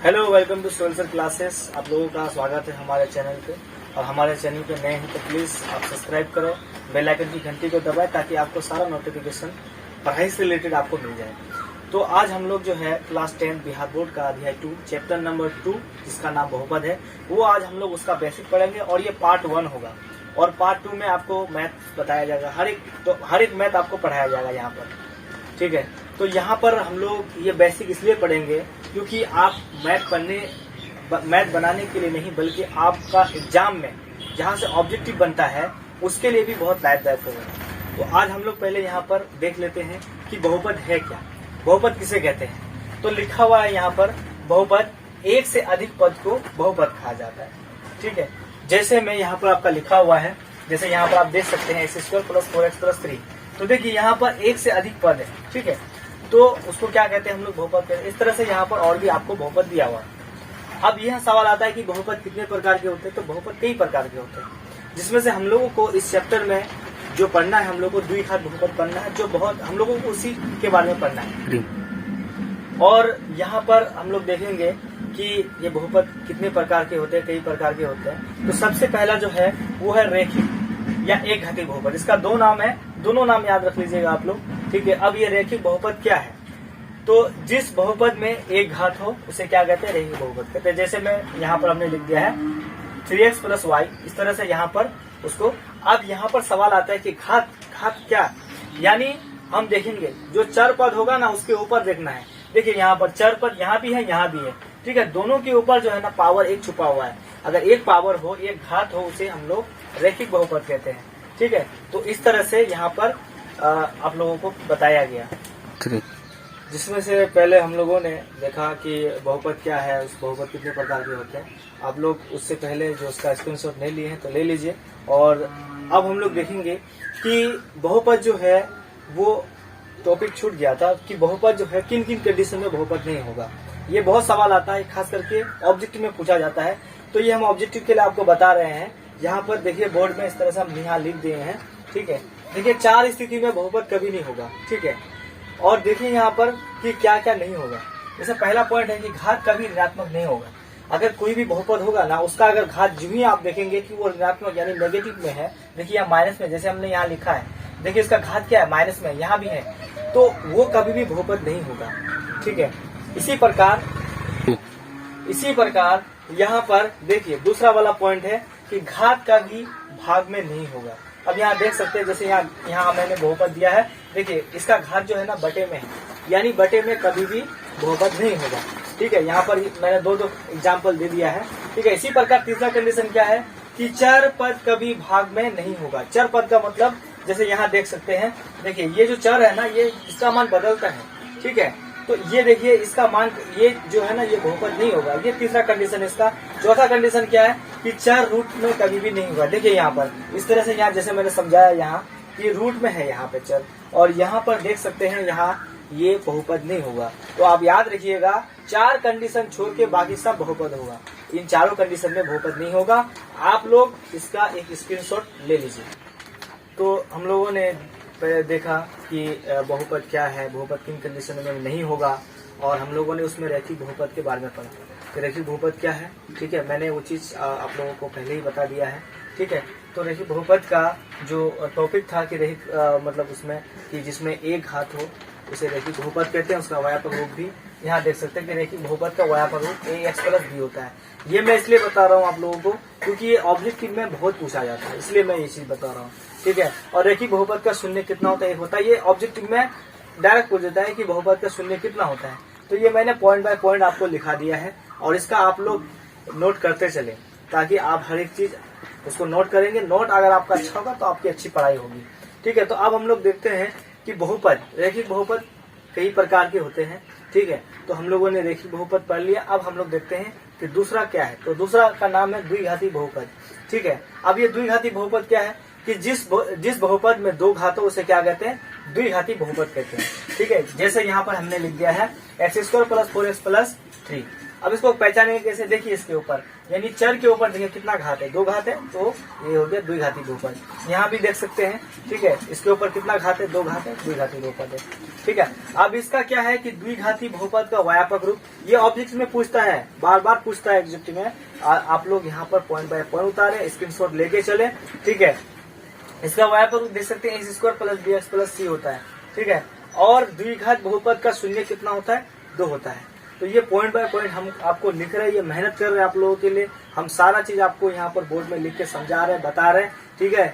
Hello, welcome to सोल्सर classes. आप लोगों का स्वागत है हमारे चैनल पे। और हमारे चैनल पे नए हैं तो प्लीज़ आप सब्सक्राइब करो, बेल आइकन की घंटी को दबाएं ताकि आपको सारा नोटिफिकेशन पढ़ाई से रिलेटेड आपको मिल जाए। तो आज हम लोग जो है क्लास 10 बिहार बोर्ड का अध्याय 2 चैप्टर नंबर 2 जिसका नाम बहुपद है, वो आज हम लोग उसका बेसिक पढ़ेंगे और ये पार्ट 1 होगा। और पार्ट 2 में आपको मैथ बताया जाएगा, हर एक मैथ आपको पढ़ाया जाएगा यहाँ पर, ठीक है। तो यहाँ पर हम लोग ये बेसिक इसलिए पढ़ेंगे क्योंकि आप मैथ बनाने के लिए नहीं, बल्कि आपका एग्जाम में जहाँ से ऑब्जेक्टिव बनता है उसके लिए भी बहुत लाभदायक होगा। तो आज हम लोग पहले यहाँ पर देख लेते हैं कि बहुपद है क्या, बहुपद किसे कहते हैं। तो लिखा हुआ है यहाँ पर, बहुपद एक से अधिक पद को बहुपद कहा जाता है, ठीक है। जैसे मैं यहाँ पर आपका लिखा हुआ है, जैसे यहाँ पर आप देख सकते हैं x² + 4x + 3। तो देखिए यहाँ पर एक से अधिक पद है, ठीक है, तो उसको क्या कहते हैं हम लोग, बहुपद कहते हैं। इस तरह से यहाँ पर और भी आपको बहुपद दिया हुआ है। अब यह सवाल आता है कि बहुपद कितने प्रकार के होते हैं। तो बहुपद कई प्रकार के होते हैं, जिसमें से हम लोगों को इस चैप्टर में जो पढ़ना है, हम लोग को द्विघात बहुपद पढ़ना है, जो बहुत हम लोगों को उसी के बारे में पढ़ना है। और यहाँ पर हम लोग देखेंगे कि ये बहुपद कितने प्रकार के होते हैं, कई प्रकार के होते हैं। तो सबसे पहला जो है वो है रेखिक या एक घाती बहुपद। इसका दो नाम है, दोनों नाम याद रख लीजिएगा आप लोग, ठीक है। अब ये रेखिक बहुपद क्या है, तो जिस बहुपद में एक घात हो उसे क्या कहते हैं, रेखिक बहुपद कहते हैं। जैसे मैं यहाँ पर हमने लिख दिया है 3x + y, इस तरह से यहाँ पर उसको। अब यहाँ पर सवाल आता है कि घात क्या, यानी हम देखेंगे जो चर पद होगा ना उसके ऊपर देखना है। देखिए यहाँ पर चर पद यहाँ भी है, यहाँ भी है, ठीक है। दोनों के ऊपर जो है ना पावर एक छुपा हुआ है। अगर एक पावर हो, एक घात हो, उसे हम लोग रेखिक बहुपद कहते हैं, ठीक है। तो इस तरह से यहाँ पर आप लोगों को बताया गया, जिसमें से पहले हम लोगों ने देखा कि बहुपद क्या है, उस बहुपद कितने प्रकार के होते हैं। आप लोग उससे पहले जो उसका स्क्रीनशॉट नहीं लिए हैं तो ले लीजिए। और अब हम लोग देखेंगे कि बहुपद जो है वो टॉपिक छूट गया था कि बहुपद जो है किन किन कंडीशन में बहुपद नहीं होगा। ये बहुत सवाल आता है, खास करके ऑब्जेक्टिव में पूछा जाता है। तो ये हम ऑब्जेक्टिव के लिए आपको बता रहे हैं। यहाँ पर देखिए बोर्ड में इस तरह से हम यहाँ लिख दिए हैं, ठीक है। देखिए 4 स्थिति में बहुपद कभी नहीं होगा, ठीक है। और देखिए यहाँ पर कि क्या क्या नहीं होगा। जैसे पहला पॉइंट है कि घात कभी ऋणात्मक नहीं होगा। अगर कोई भी बहुपद होगा ना, उसका अगर घात जो ही आप देखेंगे कि वो ऋणात्मक यानी नेगेटिव में है, देखिए यहाँ माइनस में, जैसे हमने यहाँ लिखा है, देखिए इसका घात क्या है, माइनस में, यहाँ भी है, तो वो कभी भी बहुपद नहीं होगा, ठीक है। इसी प्रकार यहाँ पर देखिए दूसरा वाला पॉइंट है कि घात का भी भाग में नहीं होगा। अब यहाँ देख सकते हैं, जैसे यहाँ मैंने बहुपद दिया है, देखिए इसका घात जो है ना बटे में है, यानी बटे में कभी भी बहुपद नहीं होगा, ठीक है। यहाँ पर मैंने दो एग्जाम्पल दे दिया है, ठीक है। इसी प्रकार तीसरा कंडीशन क्या है कि चर पद कभी भाग में नहीं होगा। चर पद का मतलब जैसे यहाँ देख सकते हैं, देखिए ये जो चर है ना, ये इसका मान बदलता है, ठीक है। तो ये देखिए इसका मान, ये जो है ना, ये बहुपद नहीं होगा। ये तीसरा कंडीशन है इसका। चौथा कंडीशन क्या है कि चर रूट में कभी भी नहीं होगा। देखिए यहाँ पर इस तरह से, यहाँ जैसे मैंने समझाया, यहाँ ये रूट में है यहाँ पे चर, और यहाँ पर देख सकते हैं यहाँ ये बहुपद नहीं होगा। तो आप याद रखिएगा, 4 कंडीशन छोड़ के बाकी सब बहुपद होगा। इन चारों कंडीशन में बहुपद नहीं होगा। आप लोग इसका एक स्क्रीनशॉट ले लीजिए। तो हम लोगों ने देखा कि बहुपद क्या है, बहुपद किन कंडीशन में नहीं होगा, और हम लोगों ने उसमें रेखिक बहुपद के बारे में पढ़ा कि रेखिक बहुपद क्या है, ठीक है। मैंने वो चीज आप लोगों को पहले ही बता दिया है, ठीक है। तो रेखिक बहुपद का जो टॉपिक था कि रेखिक मतलब उसमें कि जिसमें एक घात हो उसे रेखिक बहुपद कहते हैं। उसका व्यापक रूप भी यहाँ देख सकते हैं कि रेखिक बहुपद का व्यापक रूप ax + b होता है। ये मैं इसलिए बता रहा हूँ आप लोगों को क्योंकि ये ऑब्जेक्टिव में बहुत पूछा जाता है, इसलिए मैं ये चीज बता रहा हूँ, ठीक है। और रेखिक बहुपद का शून्य कितना होता है, 1 होता है। ये ऑब्जेक्टिव में डायरेक्ट पूछ देता है कि बहुपद का शून्य कितना होता है। तो ये मैंने पॉइंट बाय पॉइंट आपको लिखा दिया है, और इसका आप लोग नोट करते चले, ताकि आप हर एक चीज उसको नोट करेंगे। नोट अगर आपका अच्छा होगा तो आपकी अच्छी पढ़ाई होगी, ठीक है। तो अब हम लोग देखते हैं कि बहुपद, रेखिक बहुपद कई प्रकार के होते हैं, ठीक है। तो हम लोगों ने रेखिक बहुपद पढ़ लिया। अब हम लोग देखते हैं कि दूसरा क्या है। तो दूसरा का नाम है द्विघाती बहुपद, ठीक है। अब ये द्विघाती बहुपद क्या है कि जिस बहुपद में 2 घात हो उसे क्या कहते हैं, द्विघाती बहुपद कहते हैं, ठीक है। जैसे यहाँ पर हमने लिख दिया है x² + 4x + 3। अब इसको पहचानेंगे कैसे, देखिए इसके ऊपर, यानी चर के ऊपर देखिए कितना घात है, 2 घात है, तो ये हो गया द्विघाती बहुपद। यहाँ भी देख सकते हैं, ठीक है, इसके ऊपर कितना घात है, 2 घात है, द्विघाती बहुपद है, ठीक है। अब इसका क्या है कि द्विघाती बहुपद का व्यापक रूप, ये ऑब्जेक्ट में पूछता है, बार बार पूछता है एग्जिट में। आप लोग यहाँ पर पॉइंट बाय पॉइंट उतारे, स्क्रीनशॉट लेके चले, ठीक है। इसका व्यापक रूप देख सकते हैं, x square plus b x plus c होता है, ठीक है। और द्विघात बहुपद का शून्य कितना होता है, 2 होता है। तो ये पॉइंट बाय पॉइंट हम आपको लिख रहे हैं, ये मेहनत कर रहे हैं आप लोगों के लिए। हम सारा चीज आपको यहाँ पर बोर्ड में लिख के समझा रहे हैं, बता रहे हैं, ठीक है।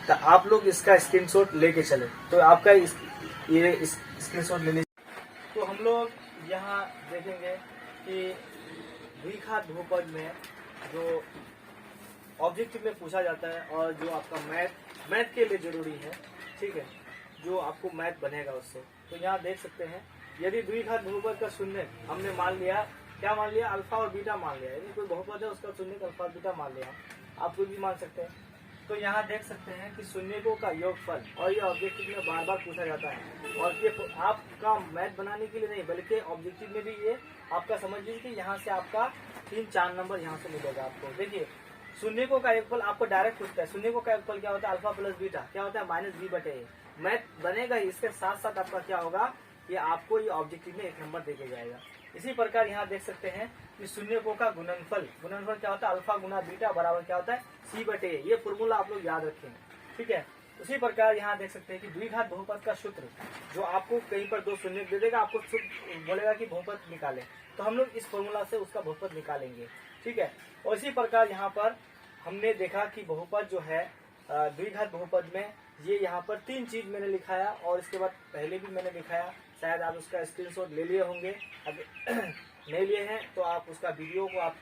तो आप लोग इसका स्क्रीनशॉट लेके चले, तो आपका ये स्क्रीनशॉट ले लीजिए। तो हम लोग यहाँ देखेंगे कि द्विघात बहुपद में जो ऑब्जेक्टिव में पूछा जाता है और जो आपका मैथ के लिए जरूरी है, ठीक है, जो आपको मैथ बनेगा उससे। तो यहाँ देख सकते हैं, यदि द्विघात बहुपद का शून्य हमने मान लिया, क्या मान लिया, अल्फा और बीटा मान लिया, यदि कोई बहुपद है उसका शून्य अल्फा और बीटा मान लिया, आप कुछ भी मान सकते हैं। तो यहाँ देख सकते हैं कि शून्यकों का योगफल, और ये ऑब्जेक्टिव में बार बार पूछा जाता है, और ये आपका मैथ बनाने के लिए नहीं बल्कि ऑब्जेक्टिव में भी ये आपका समझ लीजिए कि यहाँ से आपका 3-4 नंबर यहाँ से मिलेगा आपको। देखिए शून्यकों का योगफल आपको डायरेक्ट पूछता है, शून्यकों का योगफल क्या होता है, अल्फा प्लस बीटा क्या होता है, -b/a। मैथ बनेगा ही, इसके साथ साथ आपका क्या होगा, ये आपको ये ऑब्जेक्टिव में 1 नंबर देके जाएगा। इसी प्रकार यहाँ देख सकते हैं कि शून्यकों का गुणनफल क्या होता है, अल्फा गुना बीटा बराबर क्या होता है, c/a। ये फॉर्मूला आप लोग याद रखें, ठीक है। उसी प्रकार यहाँ देख सकते हैं कि द्विघात बहुपद का सूत्र, जो आपको कहीं पर 2 शून्य दे देगा, आपको सूत्र बोलेगा कि बहुपद निकाले, तो हम लोग इस फॉर्मूला से उसका बहुपद निकालेंगे, ठीक है। और इसी प्रकार यहाँ पर हमने देखा कि बहुपद जो है द्विघात बहुपद में, ये यहाँ पर 3 चीज मैंने लिखाया, और इसके बाद पहले भी मैंने दिखाया, शायद आप उसका स्क्रीनशॉट ले लिए होंगे। अगर नहीं लिए हैं तो आप उसका वीडियो को आप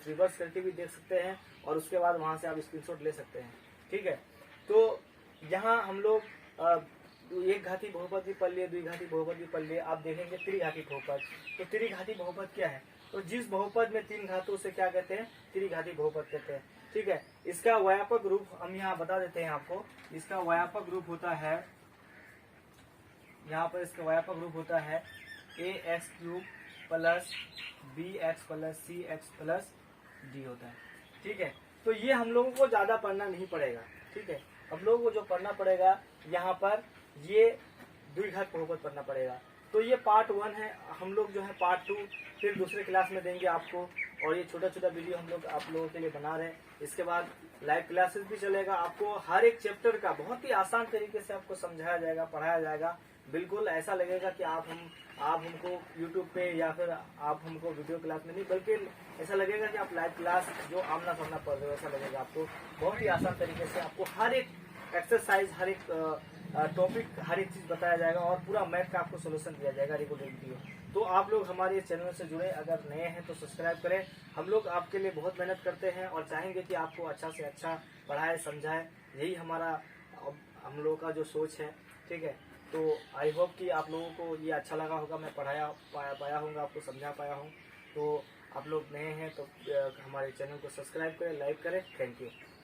रिवर्स करके भी देख सकते हैं, और उसके बाद वहां से आप स्क्रीनशॉट ले सकते हैं, ठीक है। तो यहाँ हम लोग एक घाती बहुपद भी पढ़ लिए, द्विघाती बहुपद भी पढ़ लिए। आप देखेंगे त्रिघाती बहुपद। तो त्रिघाती बहुपद क्या है, तो जिस बहुपद में 3 घातों से क्या कहते हैं, त्रिघाती बहुपद कहते हैं, ठीक है। इसका व्यापक रूप हम यहाँ बता देते हैं आपको। इसका व्यापक रूप होता है, यहाँ पर इसका व्यापक रूप होता है ax³ plus bx plus cx plus d होता है, ठीक है। तो ये हम लोगों को ज्यादा पढ़ना नहीं पड़ेगा, ठीक है। हम लोगों को जो पढ़ना पड़ेगा यहाँ पर, ये द्विघात बहुपद पढ़ना पड़ेगा। तो ये पार्ट 1 है, हम लोग जो है पार्ट 2 फिर दूसरे क्लास में देंगे आपको, और ये छोटा छोटा वीडियो हम लोग आप लोगों के लिए बना रहे हैं। इसके बाद लाइव क्लासेस भी चलेगा, आपको हर एक चैप्टर का बहुत ही आसान तरीके से आपको समझाया जाएगा, पढ़ाया जाएगा। बिल्कुल ऐसा लगेगा कि आप हमको यूट्यूब पे या फिर आप हमको वीडियो क्लास में नहीं, बल्कि ऐसा लगेगा कि आप लाइव क्लास जो आमना सामना पढ़ रहे हो, ऐसा लगेगा आपको। बहुत ही आसान तरीके से आपको हर एक एक्सरसाइज, हर एक टॉपिक, हर एक चीज बताया जाएगा, और पूरा मैथ का आपको सोल्यूशन दिया जाएगा रिकॉर्डिंग वीडियो। तो आप लोग हमारे चैनल से जुड़े, अगर नए हैं तो सब्सक्राइब करें। हम लोग आपके लिए बहुत मेहनत करते हैं और चाहेंगे कि आपको अच्छा से अच्छा पढ़ाए, समझाए। यही हमारा हम लोगों का जो सोच है, ठीक है। तो आई होप कि आप लोगों को ये अच्छा लगा होगा, मैं पाया होगा, आपको समझा पाया हूँ। तो आप लोग नए हैं तो हमारे चैनल को सब्सक्राइब करें, लाइक करें। Thank you.